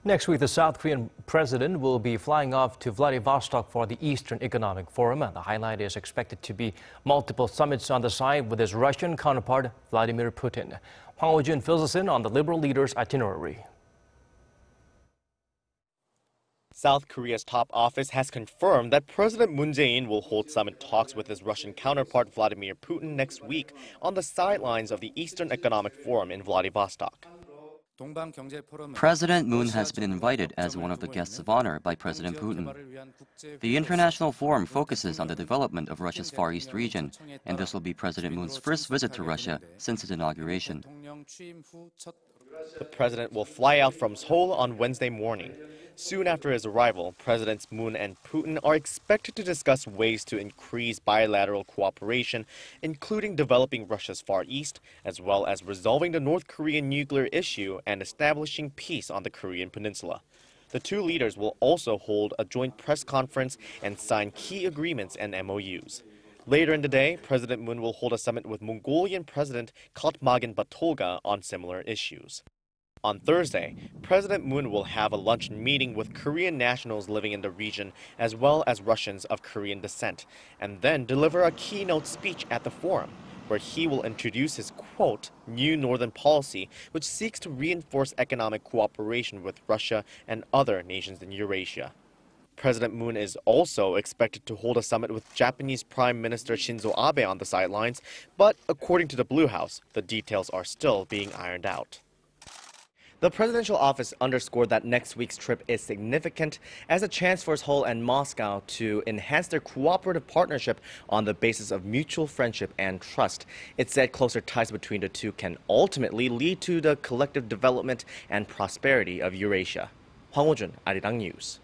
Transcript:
Next week, the South Korean president will be flying off to Vladivostok for the Eastern Economic Forum. The highlight is expected to be multiple summits on the side with his Russian counterpart, Vladimir Putin. Hwang Hojun fills us in on the liberal leader's itinerary. South Korea's top office has confirmed that President Moon Jae-in will hold summit talks with his Russian counterpart Vladimir Putin next week on the sidelines of the Eastern Economic Forum in Vladivostok. President Moon has been invited as one of the guests of honor by President Putin. The international forum focuses on the development of Russia's Far East region, and this will be President Moon's first visit to Russia since his inauguration. The president will fly out from Seoul on Wednesday morning. Soon after his arrival, Presidents Moon and Putin are expected to discuss ways to increase bilateral cooperation, including developing Russia's Far East, as well as resolving the North Korean nuclear issue and establishing peace on the Korean peninsula. The two leaders will also hold a joint press conference and sign key agreements and MOUs. Later in the day, President Moon will hold a summit with Mongolian President Khaltmagan on similar issues. On Thursday, President Moon will have a luncheon meeting with Korean nationals living in the region as well as Russians of Korean descent, and then deliver a keynote speech at the forum, where he will introduce his, quote, new northern policy, which seeks to reinforce economic cooperation with Russia and other nations in Eurasia. President Moon is also expected to hold a summit with Japanese Prime Minister Shinzo Abe on the sidelines, but according to the Blue House, the details are still being ironed out. The presidential office underscored that next week's trip is significant as a chance for Seoul and Moscow to enhance their cooperative partnership on the basis of mutual friendship and trust. It said closer ties between the two can ultimately lead to the collective development and prosperity of Eurasia. Hwang Hojun, Arirang News.